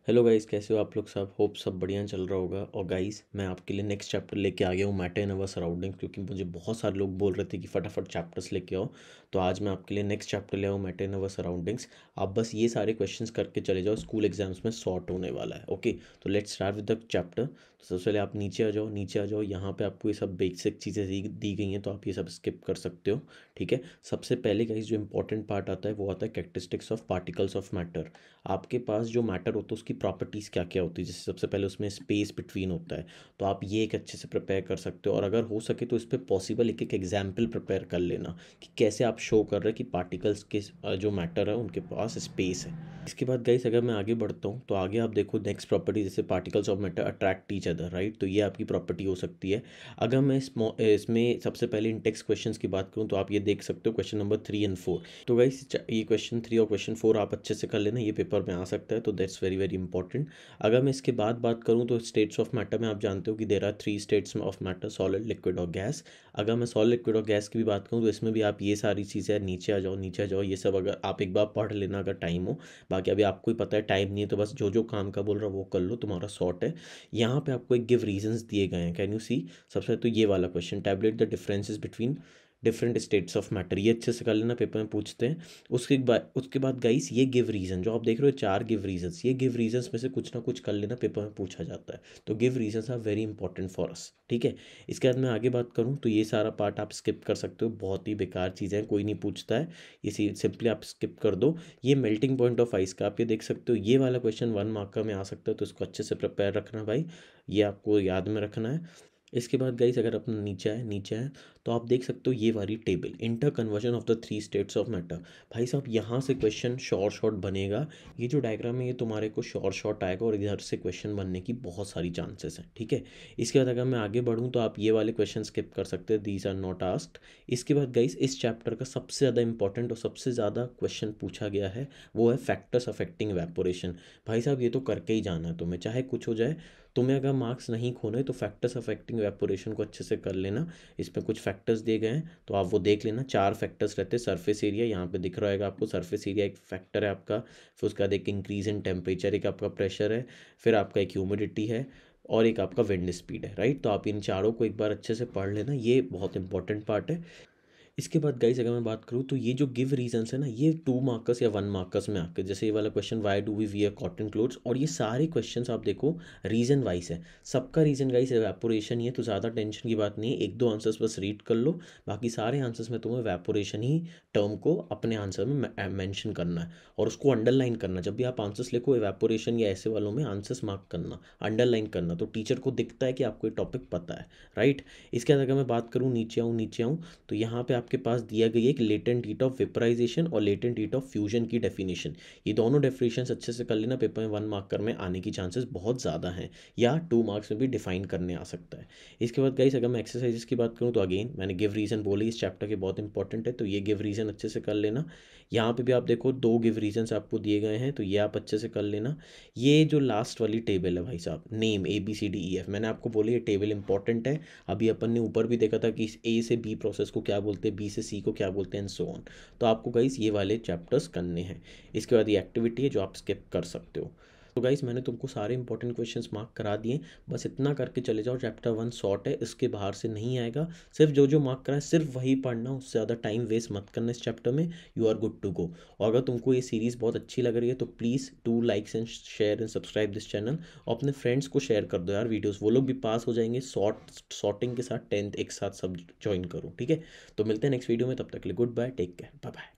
Hello guys, कैसे हो आप लोग सब। होप सब बढ़िया चल रहा होगा। और गाइस, मैं आपके लिए नेक्स्ट चैप्टर लेके आ गया हूँ, मैटर इन अवर सराउंडिंग्स, क्योंकि मुझे बहुत सारे लोग बोल रहे थे कि फटाफट चैप्टर्स लेके आओ। तो आज मैं आपके लिए नेक्स्ट चैप्टर ले आऊँ, मैटर इन अवर सराउंडिंग्स। आप बस ये सारे क्वेश्चंस करके चले जाओ, स्कूल एग्जाम्स में सॉर्ट होने वाला है। ओके, तो let's start with the chapter. तो सबसे पहले आप नीचे आ जाओ, नीचे आ जाओ। यहाँ पे आपको ये सब बेसिक चीज़ें दी गई हैं, तो आप ये सब स्किप कर सकते हो। ठीक है। सबसे पहले गाइस जो इंपॉर्टेंट पार्ट आता है वो आता है characteristics of particles of matter. आपके पास जो मैटर होता है उसकी प्रॉपर्टीज़ क्या क्या होती है। जैसे सबसे पहले उसमें स्पेस बिटवीन होता है, तो आप ये एक अच्छे से प्रिपेयर कर सकते हो। और अगर हो सके तो इस पर पॉसिबल एक एक एग्जाम्पल प्रिपेयर कर लेना कि कैसे आप शो कर रहे हैं कि पार्टिकल्स के जो मैटर है उनके पास स्पेस है। इसके बाद गाइस अगर मैं आगे बढ़ता हूँ तो आगे आप देखो नेक्स्ट प्रॉपर्टी, जैसे particles of matter attract each other, right. तो ये आपकी प्रॉपर्टी हो सकती है। अगर मैं इसमें सबसे पहले इन टेक्स्ट क्वेश्चंस की बात करूँ तो आप ये देख सकते हो क्वेश्चन नंबर 3 और 4। तो गाइस ये क्वेश्चन 3 और क्वेश्चन 4 आप अच्छे से कर लेना, ये पेपर में आ सकता है, तो दैट्स वेरी वेरी इंपॉर्टेंट। अगर मैं इसके बाद बात करूँ तो स्टेट्स ऑफ मैटर में आप जानते हो कि there are 3 states of matter, solid, liquid और गैस। अगर मैं सॉलिड, लिक्विड और गैस की भी बात करूँ तो इसमें भी आप ये सारी चीज़ें, नीचे आ जाओ, नीचे आ जाओ, ये सब अगर आप एक बार पढ़ लेना अगर टाइम हो। बाकी अभी आपको ही पता है टाइम नहीं है, तो बस जो जो काम का बोल रहा वो कर लो, तुम्हारा शॉर्ट है। यहाँ पे आपको एक गिव रीजंस दिए गए हैं, कैन यू सी। सबसे तो ये वाला question, tablet the differences between different states of matter, ये अच्छे से कर लेना, पेपर में पूछते हैं। उसके बाद गाइस ये गिव रीजन जो आप देख रहे हो, 4 गिव रीजंस, ये गिव रीजंस में से कुछ ना कुछ कर लेना, पेपर में पूछा जाता है। तो give reasons are very important for us. ठीक है। इसके बाद मैं आगे बात करूँ तो ये सारा पार्ट आप स्किप कर सकते हो, बहुत ही बेकार चीज़ें हैं, कोई नहीं पूछता है, इसी सिंपली आप स्किप कर दो। ये मेल्टिंग पॉइंट ऑफ आइस का आप ये देख सकते हो, ये वाला क्वेश्चन 1 मार्कर में आ सकता है, तो इसको अच्छे से प्रिपेयर रखना भाई, ये आपको याद में रखना है। इसके बाद गाइस अगर अपना नीचे है तो आप देख सकते हो ये वाली table, inter conversion of the 3 states of matter. भाई साहब यहाँ से क्वेश्चन शॉर्ट बनेगा। ये जो डायग्राम है ये तुम्हारे को शॉर्ट आएगा, और इधर से क्वेश्चन बनने की बहुत सारी चांसेस हैं। ठीक है। इसके बाद अगर मैं आगे बढ़ूँ तो आप ये वाले क्वेश्चन स्किप कर सकते हैं, दीज आर नॉट आस्क्ड। इसके बाद गाइस इस चैप्टर का सबसे ज़्यादा इंपॉर्टेंट और सबसे ज़्यादा क्वेश्चन पूछा गया है वो है फैक्टर्स अफेक्टिंग वेपोरेशन। भाई साहब ये तो करके ही जाना है तुम्हें, चाहे कुछ हो जाए। तुम्हें अगर मार्क्स नहीं खोने तो फैक्टर्स अफेक्टिंग वेपोरेशन को अच्छे से कर लेना। इसमें कुछ फैक्टर्स दिए गए हैं तो आप वो देख लेना। 4 फैक्टर्स रहते हैं। सरफेस एरिया यहाँ पे दिख रहा है आपको, सरफेस एरिया एक फैक्टर है आपका। फिर उसके बाद एक इंक्रीज इन टेम्परेचर, एक आपका प्रेशर है, फिर आपका एक ह्यूमिडिटी है, और एक आपका विंड स्पीड है, राइट। तो आप इन चारों को एक बार अच्छे से पढ़ लेना, ये बहुत इंपॉर्टेंट पार्ट है। इसके बाद गाइस अगर मैं बात करूँ तो ये जो गिव रीजंस है ना, ये 2 मार्कर्स या 1 मार्कर्स में आके, जैसे ये वाला question why do we wear cotton clothes, और ये सारे क्वेश्चंस आप देखो रीजन वाइज है। सबका रीजन गाइस एवेपोरेशन ही है, तो ज़्यादा टेंशन की बात नहीं है, 1-2 आंसर्स बस रीड कर लो। बाकी सारे आंसर्स में तुम्हें एवेपोरेशन ही टर्म को अपने आंसर में मेंशन करना है, और उसको अंडरलाइन करना। जब भी आप आंसर्स लिखो एवेपोरेशन या ऐसे वालों में आंसर्स मार्क करना, अंडरलाइन करना, तो टीचर को दिखता है कि आपको ये टॉपिक पता है, राइट। इसके बाद अगर मैं बात करूँ, नीचे आऊँ तो यहाँ पे आपके पास दिया गई एक लेटेंट हीट ऑफ वेपराइजेशन और लेटेंट हीट ऑफ फ्यूजन की डेफिनेशन। ये दोनों डेफिनेशंस अच्छे से कर लेना, पेपर में 1 मार्कर में आने की चांसेस बहुत ज़्यादा हैं, या 2 मार्क्स में भी डिफाइन करने आ सकता है। इसके बाद गाइस अगर मैं एक्सरसाइजेस की बात करूँ तो अगेन मैंने गिव रीजन बोली इस चैप्टर के बहुत इंपॉर्टेंट है, तो ये गिव रीजन अच्छे से कर लेना। यहाँ पे भी आप देखो 2 गिव रीजन्स आपको दिए गए हैं, तो ये आप अच्छे से कर लेना। ये जो लास्ट वाली टेबल है भाई साहब, नेम ABCDEF, मैंने आपको बोली ये टेबल इंपॉर्टेंट है। अभी अपन ने ऊपर भी देखा था कि इस A से B प्रोसेस को क्या बोलते हैं, B से C को क्या बोलते हैं, एंड सो ऑन। तो आपको गाइस ये वाले चैप्टर्स करने हैं। इसके बाद ये एक्टिविटी है जो आप स्किप कर सकते हो। तो गाइस मैंने तुमको सारे इंपॉर्टेंट क्वेश्चंस मार्क करा दिए, बस इतना करके चले जाओ। चैप्टर 1 शॉर्ट है, इसके बाहर से नहीं आएगा। सिर्फ जो जो मार्क करा है सिर्फ वही पढ़ना, उससे ज़्यादा टाइम वेस्ट मत करना इस चैप्टर में। You are good to go. और अगर तुमको ये सीरीज़ बहुत अच्छी लग रही है तो please do likes and share and subscribe this channel, और अपने फ्रेंड्स को शेयर कर दो यार वीडियोस, वो लोग भी पास हो जाएंगे। सॉर्टिंग के साथ 10th एक साथ सब ज्वाइन करो, ठीक है। तो मिलते हैं नेक्स्ट वीडियो में, तब तक के लिए goodbye, take care, bye bye.